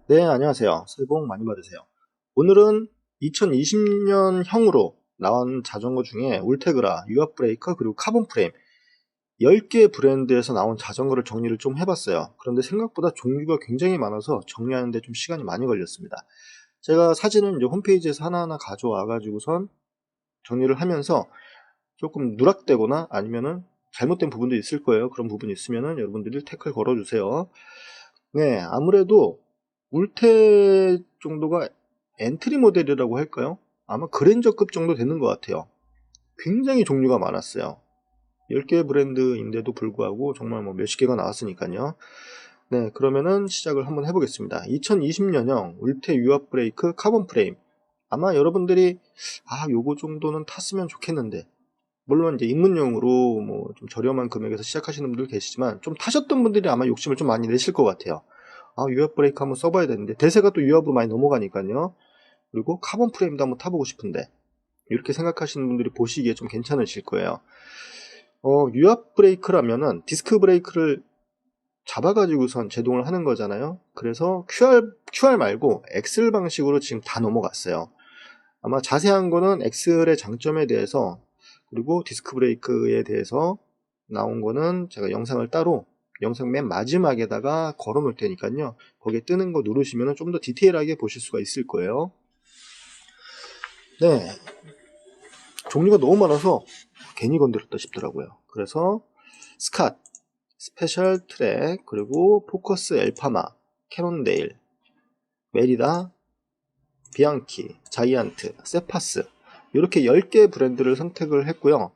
네, 안녕하세요. 새해 복 많이 받으세요. 오늘은 2020년형으로 나온 자전거 중에 울테그라, 유압브레이크, 그리고 카본프레임 10개 브랜드에서 나온 자전거를 정리를 좀 해봤어요. 그런데 생각보다 종류가 굉장히 많아서 정리하는데 좀 시간이 많이 걸렸습니다. 제가 사진은 이제 홈페이지에서 하나하나 가져와가지고선 정리를 하면서 조금 누락되거나 아니면은 잘못된 부분도 있을 거예요. 그런 부분이 있으면은 여러분들이 태클 걸어주세요. 네, 아무래도 울테 정도가 엔트리 모델이라고 할까요? 아마 그랜저급 정도 되는 것 같아요. 굉장히 종류가 많았어요. 10개 브랜드인데도 불구하고 정말 뭐 몇십 개가 나왔으니까요. 네, 그러면은 시작을 한번 해보겠습니다. 2020년형 울테 유압 브레이크 카본 프레임. 아마 여러분들이 요거 정도는 탔으면 좋겠는데, 물론 이제 입문용으로 뭐 좀 저렴한 금액에서 시작하시는 분들 계시지만 좀 타셨던 분들이 아마 욕심을 좀 많이 내실 것 같아요. 유압 브레이크 한번 써봐야 되는데, 대세가 또 유압으로 많이 넘어가니까요. 그리고 카본 프레임도 한번 타보고 싶은데, 이렇게 생각하시는 분들이 보시기에 좀 괜찮으실 거예요. 유압 브레이크라면은 디스크 브레이크를 잡아가지고선 제동을 하는 거잖아요. 그래서 QR 말고 엑셀 방식으로 지금 다 넘어갔어요. 아마 자세한 거는 엑셀의 장점에 대해서, 그리고 디스크 브레이크에 대해서 나온 거는 제가 영상을 따로 영상 맨 마지막에다가 걸어 놓을 테니까요. 거기에 뜨는 거 누르시면 좀 더 디테일하게 보실 수가 있을 거예요. 네, 종류가 너무 많아서 괜히 건드렸다 싶더라고요. 그래서 스캇, 스페셜 트랙, 그리고 포커스 엘파마, 캐논데일, 메리다, 비앙키, 자이언트, 세파스, 이렇게 10개 브랜드를 선택을 했고요.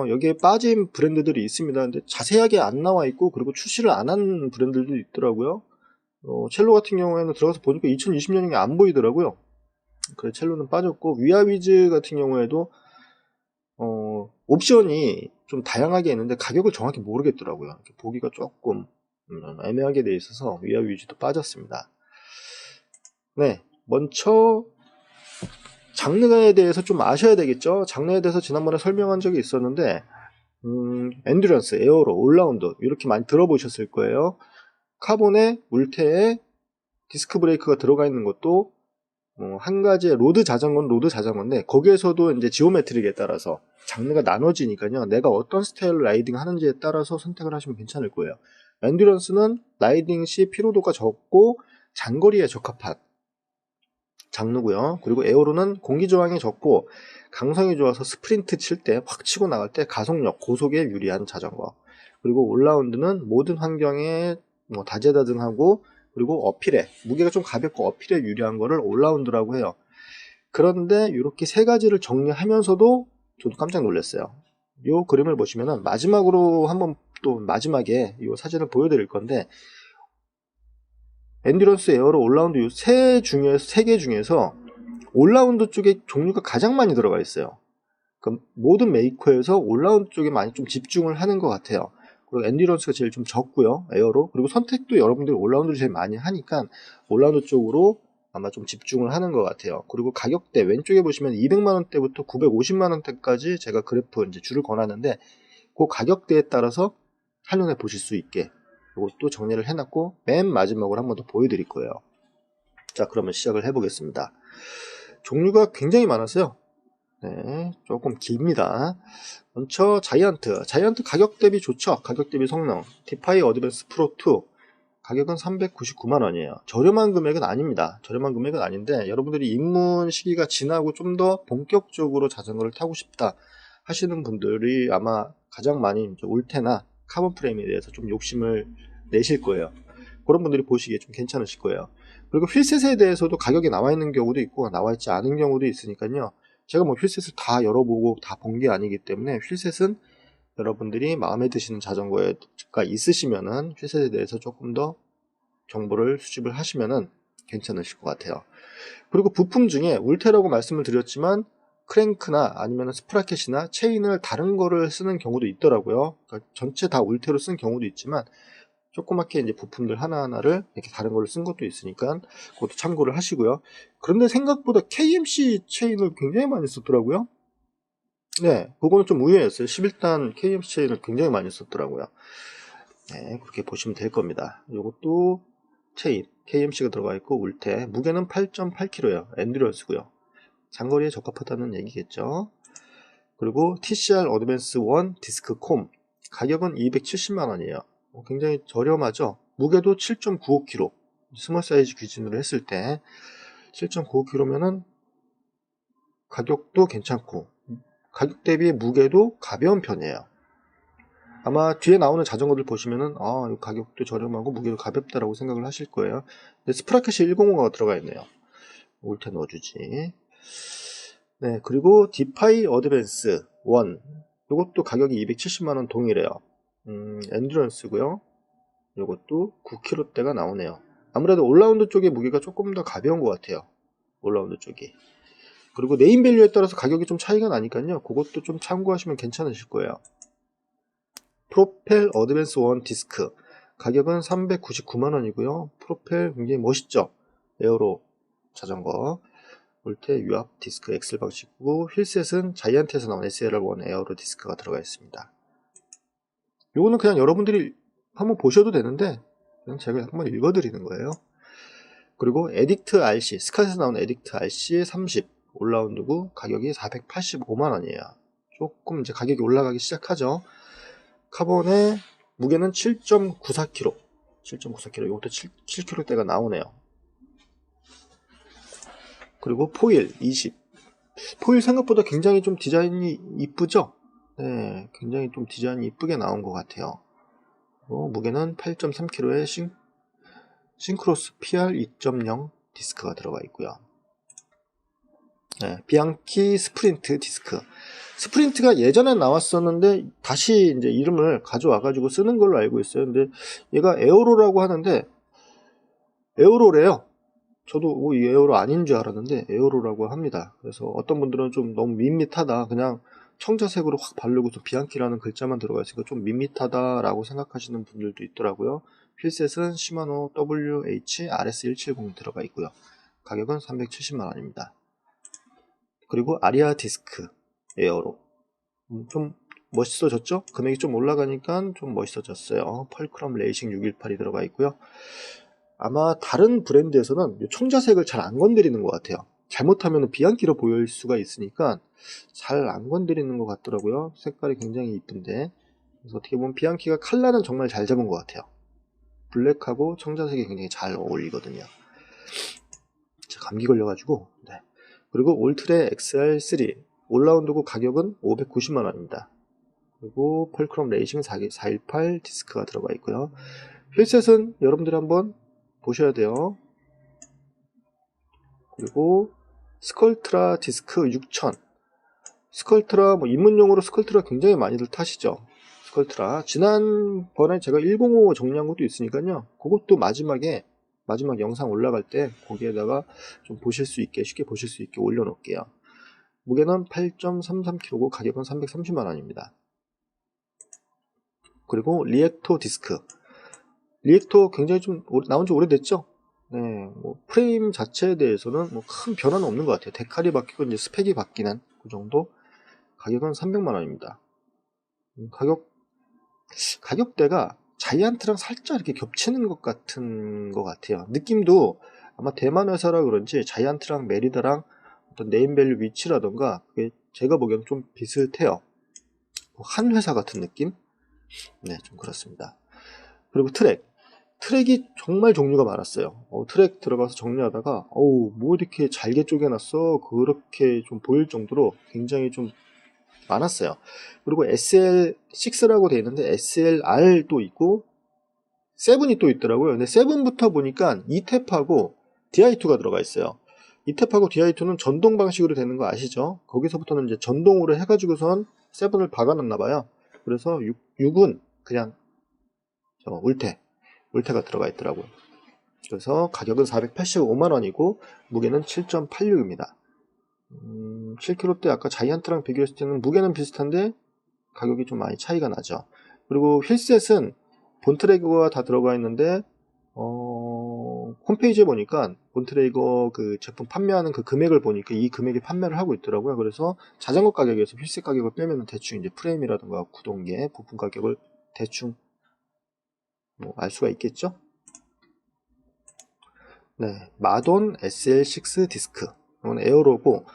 여기에 빠진 브랜드들이 있습니다. 근데 자세하게 안 나와 있고, 그리고 출시를 안 한 브랜드들도 있더라고요. 첼로 같은 경우에는 들어가서 보니까 2020년이 안 보이더라고요. 그래서 첼로는 빠졌고, 위아위즈 같은 경우에도 옵션이 좀 다양하게 있는데 가격을 정확히 모르겠더라고요. 보기가 조금 애매하게 돼 있어서 위아위즈도 빠졌습니다. 네, 먼저 장르에 대해서 좀 아셔야 되겠죠. 장르에 대해서 지난번에 설명한 적이 있었는데, 엔듀런스, 에어로, 올라운드 이렇게 많이 들어보셨을 거예요. 카본에 울테에 디스크 브레이크가 들어가 있는 것도 한 가지의 로드 자전거는 로드 자전거인데, 거기에서도 이제 지오메트릭에 따라서 장르가 나눠지니까요. 내가 어떤 스타일로 라이딩 하는지에 따라서 선택을 하시면 괜찮을 거예요. 엔듀런스는 라이딩 시 피로도가 적고 장거리에 적합한 장르고요. 그리고 에어로는 공기 저항이 적고 강성이 좋아서 스프린트 칠 때 확 치고 나갈 때 가속력, 고속에 유리한 자전거. 그리고 올라운드는 모든 환경에 다재다능하고, 그리고 어필에 무게가 좀 가볍고 어필에 유리한 거를 올라운드라고 해요. 그런데 이렇게 세 가지를 정리하면서도 저도 깜짝 놀랐어요. 이 그림을 보시면은 마지막으로 한번 또 마지막에 이 사진을 보여드릴 건데, 엔듀런스, 에어로, 올라운드 이 세 개 중에서 올라운드 쪽에 종류가 가장 많이 들어가 있어요. 그러니까 모든 메이커에서 올라운드 쪽에 많이 좀 집중을 하는 것 같아요. 그리고 엔듀런스가 제일 좀 적고요, 에어로. 그리고 선택도 여러분들이 올라운드를 제일 많이 하니까 올라운드 쪽으로 아마 좀 집중을 하는 것 같아요. 그리고 가격대 왼쪽에 보시면 200만원대부터 950만원대까지 제가 그래프 이제 줄을 권하는데, 그 가격대에 따라서 활용해 보실 수 있게 이것도 정리를 해놨고, 맨 마지막으로 한 번 더 보여드릴 거예요. 자, 그러면 시작을 해보겠습니다. 종류가 굉장히 많았어요. 네, 조금 깁니다. 먼저 자이언트 가격 대비 좋죠. 가격 대비 성능. 디파이 어드밴스 프로 2 가격은 399만원이에요 저렴한 금액은 아닙니다. 저렴한 금액은 아닌데, 여러분들이 입문 시기가 지나고 좀 더 본격적으로 자전거를 타고 싶다 하시는 분들이 아마 가장 많이 울테나 카본 프레임에 대해서 좀 욕심을 내실 거예요. 그런 분들이 보시기에 좀 괜찮으실 거예요. 그리고 휠셋에 대해서도 가격이 나와 있는 경우도 있고 나와 있지 않은 경우도 있으니까요. 제가 뭐 휠셋을 다 열어보고 다 본 게 아니기 때문에, 휠셋은 여러분들이 마음에 드시는 자전거가 있으시면은 휠셋에 대해서 조금 더 정보를 수집을 하시면은 괜찮으실 것 같아요. 그리고 부품 중에 울테라고 말씀을 드렸지만 크랭크나 아니면 스프라켓이나 체인을 다른 거를 쓰는 경우도 있더라고요. 그러니까 전체 다 울테로 쓴 경우도 있지만, 조그맣게 이제 부품들 하나하나를 이렇게 다른 걸로 쓴 것도 있으니까 그것도 참고를 하시고요. 그런데 생각보다 KMC 체인을 굉장히 많이 썼더라고요. 네, 그거는 좀 의외였어요. 11단 KMC 체인을 굉장히 많이 썼더라고요. 네, 그렇게 보시면 될 겁니다. 이것도 체인 KMC가 들어가 있고 울테, 무게는 8.8kg예요. 엔듀런스고요. 장거리에 적합하다는 얘기겠죠. 그리고 TCR 어드밴스 1 디스크 콤, 가격은 270만원이에요. 굉장히 저렴하죠. 무게도 7.95kg, 스몰 사이즈 기준으로 했을 때 7.95kg면은 가격도 괜찮고 가격 대비 무게도 가벼운 편이에요. 아마 뒤에 나오는 자전거들 보시면은 가격도 저렴하고 무게도 가볍다라고 생각을 하실 거예요. 근데 스프라켓이 105가 들어가 있네요. 올테 넣어주지. 네, 그리고 디파이 어드밴스 1, 이것도 가격이 270만원 동일해요. 엔듀런스고요. 이것도 9kg대가 나오네요. 아무래도 올라운드 쪽의 무게가 조금 더 가벼운 것 같아요. 올라운드 쪽이. 그리고 네임밸류에 따라서 가격이 좀 차이가 나니까요. 그것도 좀 참고하시면 괜찮으실 거예요. 프로펠 어드밴스 1 디스크, 가격은 399만원이고요. 프로펠 굉장히 멋있죠. 에어로 자전거. 올테 유압 디스크 엑셀 방식이고, 휠셋은 자이언트에서 나온 SLR1 에어로 디스크가 들어가 있습니다. 요거는 그냥 여러분들이 한번 보셔도 되는데 그냥 제가 한번 읽어드리는 거예요. 그리고 에딕트 RC, 스카에서 나온 에딕트 RC 30 올라운드고, 가격이 485만원이에요. 조금 이제 가격이 올라가기 시작하죠. 카본의 무게는 7.94kg, 7.94kg, 이것도 7kg대가 나오네요. 그리고 포일 20, 포일 생각보다 굉장히 좀 디자인이 이쁘죠? 네, 굉장히 좀 디자인이 이쁘게 나온 것 같아요. 무게는 8.3kg의 싱크로스 PR 2.0 디스크가 들어가 있고요. 네, 비앙키 스프린트 디스크. 스프린트가 예전에 나왔었는데 다시 이제 이름을 가져와 가지고 쓰는 걸로 알고 있어요. 근데 얘가 에어로라고 하는데 에어로래요. 저도 이 에어로 아닌 줄 알았는데 에어로라고 합니다. 그래서 어떤 분들은 좀 너무 밋밋하다, 그냥 청자색으로 확 바르고서 비앙키라는 글자만 들어가 있으니까 좀 밋밋하다 라고 생각하시는 분들도 있더라고요. 휠셋은 시마노 WH RS170이 들어가 있고요. 가격은 370만원입니다. 그리고 아리아 디스크 에어로, 좀 멋있어졌죠? 금액이 좀 올라가니까 좀 멋있어졌어요. 펄크럼 레이싱 618이 들어가 있고요. 아마 다른 브랜드에서는 청자색을 잘 안 건드리는 것 같아요. 잘못하면 비앙키로 보일 수가 있으니까 잘 안 건드리는 것 같더라고요. 색깔이 굉장히 이쁜데, 그래서 어떻게 보면 비앙키가 컬러는 정말 잘 잡은 것 같아요. 블랙하고 청자색이 굉장히 잘 어울리거든요. 감기 걸려가지고. 네. 그리고 올트레 XR3 올라운드고, 가격은 590만원입니다. 그리고 펄크럼 레이싱 418 디스크가 들어가 있고요. 휠셋은 여러분들이 한번 보셔야 돼요. 그리고 스컬트라 디스크 6000, 스컬트라 입문용으로 스컬트라 굉장히 많이들 타시죠. 스컬트라 지난번에 제가 105 정리한 것도 있으니까요, 그것도 마지막 영상 올라갈 때 거기에다가 좀 보실 수 있게, 쉽게 보실 수 있게 올려놓을게요. 무게는 8.33kg고 가격은 330만원입니다. 그리고 리액토 디스크, 리액토 굉장히 좀 나온 지 오래됐죠. 네, 프레임 자체에 대해서는 큰 변화는 없는 것 같아요. 데칼이 바뀌고 이제 스펙이 바뀌는 그 정도. 가격은 300만원입니다. 가격대가 자이언트랑 살짝 이렇게 겹치는 것 같은 것 같아요. 느낌도 아마 대만 회사라 그런지 자이언트랑 메리다랑 어떤 네임밸류 위치라던가 그게 제가 보기에는 좀 비슷해요. 한 회사 같은 느낌? 네, 좀 그렇습니다. 그리고 트랙이 정말 종류가 많았어요. 트랙 들어가서 정리하다가 뭐 이렇게 잘게 쪼개놨어, 그렇게 좀 보일 정도로 굉장히 좀 많았어요. 그리고 SL6라고 되어 있는데 SLR도 있고 7이 또 있더라고요. 근데 7부터 보니까 이탭하고 DI2가 들어가 있어요. 이탭하고 DI2는 전동 방식으로 되는 거 아시죠? 거기서부터는 이제 전동으로 해가지고선 7을 박아놨나봐요. 그래서 6은 그냥 울테가 들어가 있더라고요. 그래서 가격은 485만원이고 무게는 7.86입니다. 7kg대 아까 자이언트랑 비교했을 때는 무게는 비슷한데 가격이 좀 많이 차이가 나죠. 그리고 휠셋은 본트레이거가 다 들어가 있는데 홈페이지에 보니까 본트레이거 그 제품 판매하는 그 금액을 보니까 이 금액에 판매를 하고 있더라고요. 그래서 자전거 가격에서 휠셋 가격을 빼면 대충 이제 프레임이라든가 구동계 부품 가격을 대충 알 수가 있겠죠. 네, 마돈 SL6 디스크. 이건 에어로고,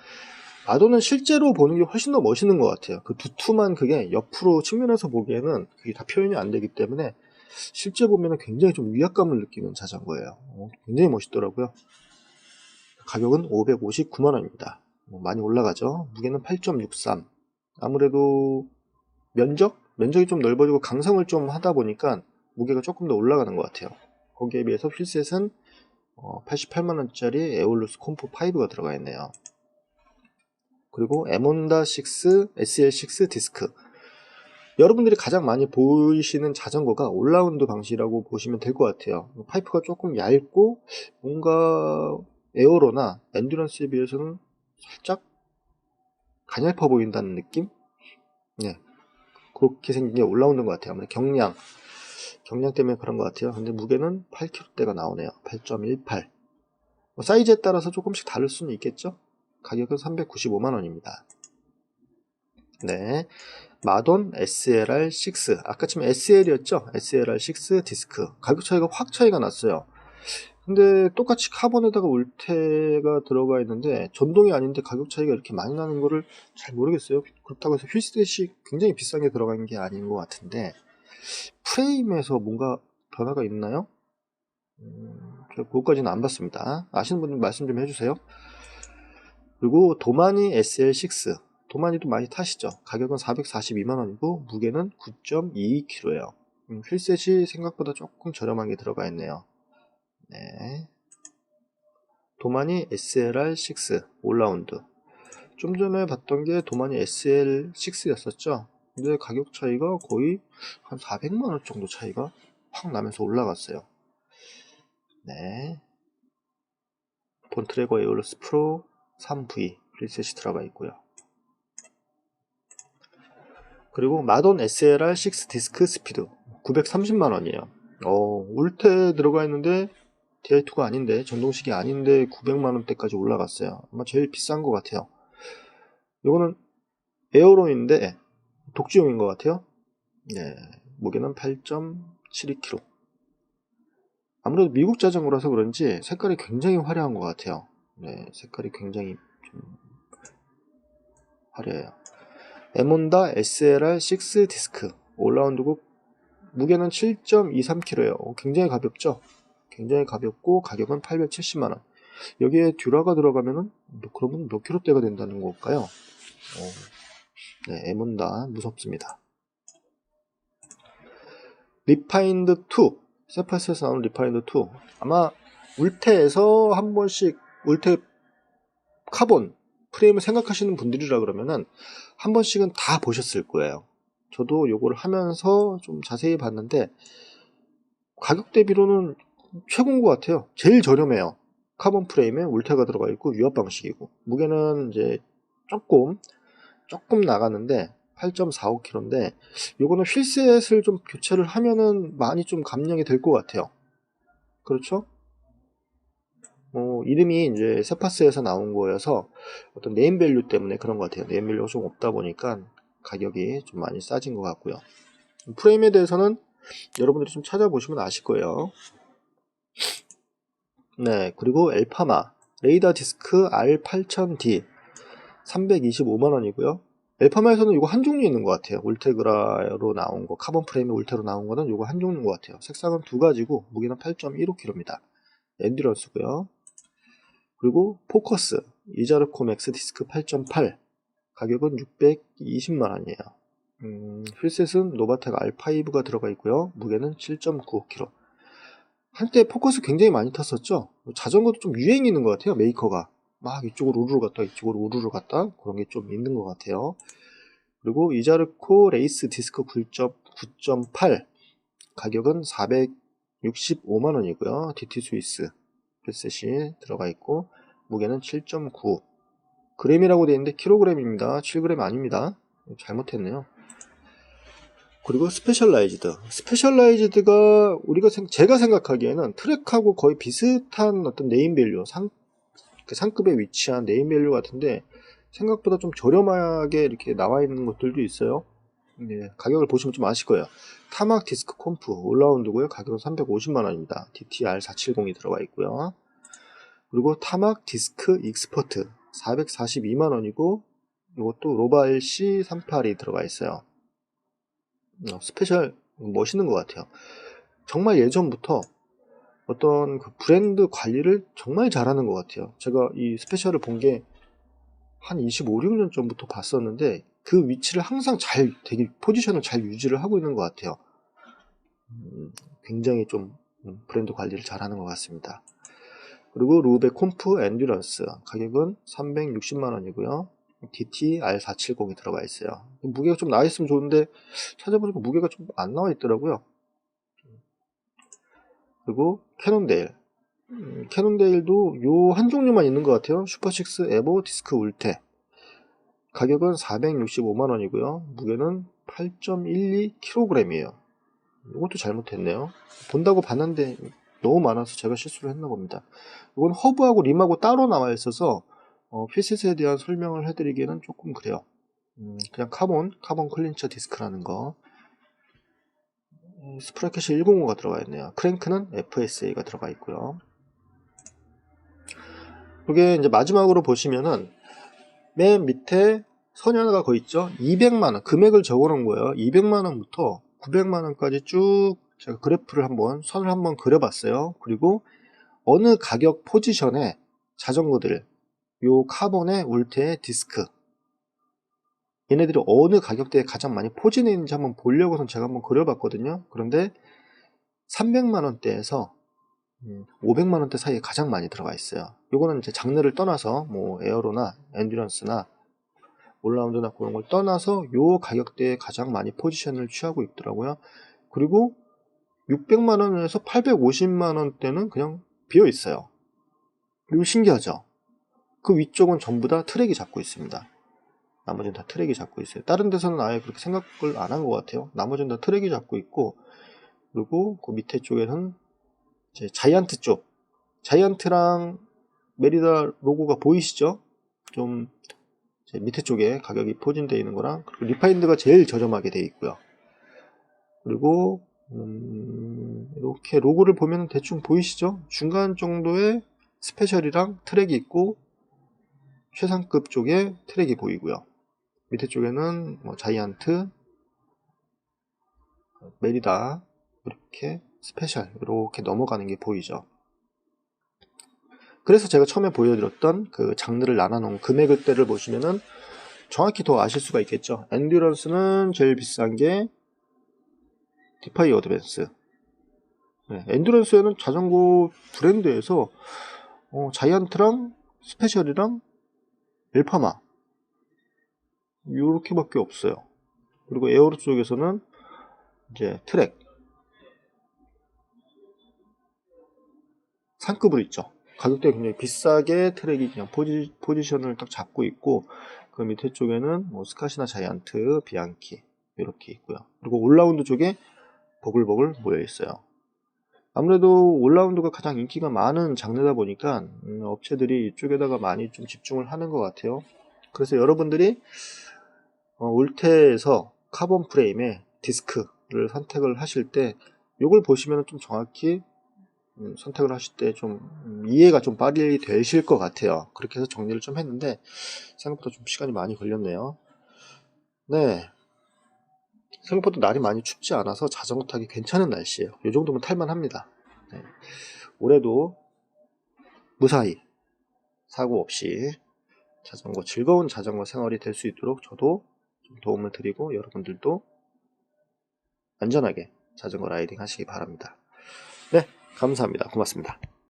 마돈은 실제로 보는 게 훨씬 더 멋있는 것 같아요. 그 두툼한 그게 옆으로 측면에서 보기에는 그게 다 표현이 안 되기 때문에 실제 보면은 굉장히 좀 위압감을 느끼는 자전거예요. 굉장히 멋있더라고요. 가격은 559만원입니다. 많이 올라가죠. 무게는 8.63. 아무래도 면적이 좀 넓어지고 강성을 좀 하다 보니까 무게가 조금 더 올라가는 것 같아요. 거기에 비해서 휠셋은 88만원짜리 에올루스 콤프 5가 들어가 있네요. 그리고 에몬다 6 SL6 디스크. 여러분들이 가장 많이 보이시는 자전거가 올라운드 방식이라고 보시면 될 것 같아요. 파이프가 조금 얇고 뭔가 에어로나 엔듀런스에 비해서는 살짝 가냘파 보인다는 느낌? 네, 그렇게 생긴 게 올라운드인 것 같아요. 아무래도 경량 때문에 그런 것 같아요. 근데 무게는 8kg대가 나오네요. 8.18. 사이즈에 따라서 조금씩 다를 수는 있겠죠. 가격은 395만원입니다. 네, 마돈 SLR6. 아까 지금 SL이었죠? SLR6 디스크. 가격 차이가 확 차이가 났어요. 근데 똑같이 카본에다가 울테가 들어가 있는데 전동이 아닌데 가격 차이가 이렇게 많이 나는 거를 잘 모르겠어요. 그렇다고 해서 휠셋이 굉장히 비싼 게 들어간 게 아닌 것 같은데 프레임에서 뭔가 변화가 있나요? 제가 그것까지는 안 봤습니다. 아시는 분들 말씀 좀 해주세요. 그리고 도마니 SL6. 도마니도 많이 타시죠. 가격은 442만원이고 무게는 9.22kg예요. 휠셋이 생각보다 조금 저렴하게 들어가 있네요. 네, 도마니 SLR6 올라운드. 좀 전에 봤던 게 도마니 SL6였었죠. 근데 가격 차이가 거의 한 400만원 정도 차이가 확 나면서 올라갔어요. 네, 본트레거 에올루스 프로 3V 휠셋이 들어가 있고요. 그리고 마돈 SLR6 디스크 스피드 930만원이에요. 울테 들어가 있는데 DI2가 아닌데, 전동식이 아닌데 900만원대까지 올라갔어요. 아마 제일 비싼 것 같아요. 이거는 에어로인데 독지용인 것 같아요. 네, 무게는 8.72kg. 아무래도 미국 자전거라서 그런지 색깔이 굉장히 화려한 것 같아요. 네, 색깔이 굉장히 좀 화려해요. 에몬다 SLR6 디스크 올라운드고 무게는 7.23kg예요. 굉장히 가볍죠? 굉장히 가볍고 가격은 870만원. 여기에 듀라가 들어가면은 그러면 몇 킬로대가 된다는 걸까요? 네, 에몬다 무섭습니다. 리파인드 2, 세파스에서 나온 리파인드 2. 아마 울테에서 한 번씩 울테 카본 프레임을 생각하시는 분들이라 그러면은 한 번씩은 다 보셨을 거예요. 저도 요거를 하면서 좀 자세히 봤는데 가격 대비로는 최고인 것 같아요. 제일 저렴해요. 카본 프레임에 울테가 들어가 있고 유압 방식이고 무게는 이제 조금 나가는데 8.45kg인데 요거는 휠셋을 좀 교체를 하면은 많이 좀 감량이 될 것 같아요. 그렇죠? 이름이 이제 세파스에서 나온 거여서 어떤 네임밸류 때문에 그런 것 같아요. 네임밸류가 좀 없다 보니까 가격이 좀 많이 싸진 것 같고요. 프레임에 대해서는 여러분들이 좀 찾아보시면 아실 거예요. 네, 그리고 엘파마 레이더 디스크 R8000D 325만원이고요. 엘파마에서는 이거 한 종류 있는 것 같아요. 울테그라로 나온 거, 카본 프레임의 울테로 나온 거는 이거 한 종류인 것 같아요. 색상은 두 가지고 무게는 8.15kg입니다. 엔듀런스고요. 그리고 포커스 이자르코 맥스 디스크 8.8 가격은 620만원이에요. 휠셋은 노바텍 R5가 들어가 있고요. 무게는 7.95kg. 한때 포커스 굉장히 많이 탔었죠. 자전거도 좀 유행이 있는 것 같아요. 메이커가 막 이쪽으로 우르르 갔다 이쪽으로 우르르 갔다 그런 게 좀 있는 것 같아요. 그리고 이자르코 레이스 디스크 9.8 가격은 465만원이고요. DT 스위스 휠셋이 들어가 있고 무게는 7.9 그램이라고 되어 있는데 킬로그램입니다. 7g 아닙니다. 잘못했네요. 그리고 스페셜라이즈드가 제가 생각하기에는 트랙하고 거의 비슷한 어떤 네임밸류 상급에 위치한 네임밸류 같은데 생각보다 좀 저렴하게 이렇게 나와 있는 것들도 있어요. 네, 가격을 보시면 좀 아실 거예요. 타막 디스크 콤프 올라운드고요. 가격은 350만원입니다. DTR470이 들어가 있고요. 그리고 타막 디스크 익스퍼트 442만원이고 이것도 로바 LC382 들어가 있어요. 스페셜 멋있는 것 같아요. 정말 예전부터 어떤 그 브랜드 관리를 정말 잘하는 것 같아요. 제가 이 스페셜을 본 게 한 25, 6년 전부터 봤었는데 그 위치를 항상 되게 포지션을 잘 유지를 하고 있는 것 같아요. 굉장히 좀 브랜드 관리를 잘하는 것 같습니다. 그리고 루베 콤프 엔듀런스 가격은 360만원이고요. DT R470이 들어가 있어요. 무게가 좀 나와 있으면 좋은데 찾아보니까 무게가 좀 안 나와 있더라고요. 그리고 캐논데일 캐논데일도 요 한 종류만 있는 것 같아요. 슈퍼6 에보 디스크 울테 가격은 465만원이고요. 무게는 8.12kg이에요. 이것도 잘못했네요. 본다고 봤는데 너무 많아서 제가 실수를 했나 봅니다. 이건 허브하고 림하고 따로 나와 있어서 핏셋에 대한 설명을 해드리기에는 조금 그래요. 그냥 카본 클린처 디스크라는 거. 스프라켓이 105가 들어가 있네요. 크랭크는 FSA가 들어가 있고요. 이게 이제 마지막으로 보시면은 맨 밑에 선이 하나가 거 있죠. 200만원 금액을 적어 놓은 거예요. 200만원부터 900만원까지 쭉 제가 그래프를 선을 한번 그려봤어요. 그리고 어느 가격 포지션에 자전거들 요 카본의 울테의 디스크 얘네들이 어느 가격대에 가장 많이 포진해 있는지 한번 보려고선 제가 한번 그려봤거든요. 그런데 300만원대에서 500만원대 사이에 가장 많이 들어가 있어요. 요거는 이제 장르를 떠나서 뭐 에어로나 엔듀런스나 올라운드나 그런 걸 떠나서 요 가격대에 가장 많이 포지션을 취하고 있더라고요. 그리고 600만원에서 850만원대는 그냥 비어 있어요. 그리고 신기하죠? 그 위쪽은 전부 다 트랙이 잡고 있습니다. 나머지는 다 트랙이 잡고 있어요. 다른 데서는 아예 그렇게 생각을 안 한 것 같아요. 나머지는 다 트랙이 잡고 있고, 그리고 그 밑에 쪽에는 이제 자이언트 쪽, 자이언트랑 메리다 로고가 보이시죠? 좀 밑에 쪽에 가격이 포진되어 있는 거랑, 그리고 리파인드가 제일 저렴하게 되어 있고요. 그리고 이렇게 로고를 보면 대충 보이시죠? 중간 정도의 스페셜이랑 트랙이 있고 최상급 쪽에 트랙이 보이고요. 밑에 쪽에는 뭐 자이언트, 메리다 이렇게 스페셜 이렇게 넘어가는 게 보이죠. 그래서 제가 처음에 보여드렸던 그 장르를 나눠놓은 금액대를 보시면은 정확히 더 아실 수가 있겠죠. 엔듀런스는 제일 비싼 게 디파이 어드밴스. 엔듀런스에는 자전거 브랜드에서 자이언트랑 스페셜이랑 엘파마 이렇게밖에 없어요. 그리고 에어로 쪽에서는 이제 트랙 상급으로 있죠. 가격대가 굉장히 비싸게 트랙이 그냥 포지션을 딱 잡고 있고, 그 밑에 쪽에는 뭐 스카시나 자이언트, 비앙키 이렇게 있고요. 그리고 올라운드 쪽에 보글보글 모여 있어요. 아무래도 올라운드가 가장 인기가 많은 장르다 보니까 업체들이 이쪽에다가 많이 좀 집중을 하는 것 같아요. 그래서 여러분들이 울테에서 카본 프레임의 디스크를 선택을 하실 때 이걸 보시면 좀 정확히 선택을 하실 때 좀 이해가 좀 빨리 되실 것 같아요. 그렇게 해서 정리를 좀 했는데 생각보다 좀 시간이 많이 걸렸네요. 네, 생각보다 날이 많이 춥지 않아서 자전거 타기 괜찮은 날씨예요. 이 정도면 탈만합니다. 네. 올해도 무사히 사고 없이 즐거운 자전거 생활이 될 수 있도록 저도 좀 도움을 드리고 여러분들도 안전하게 자전거 라이딩 하시기 바랍니다. 네, 감사합니다. 고맙습니다.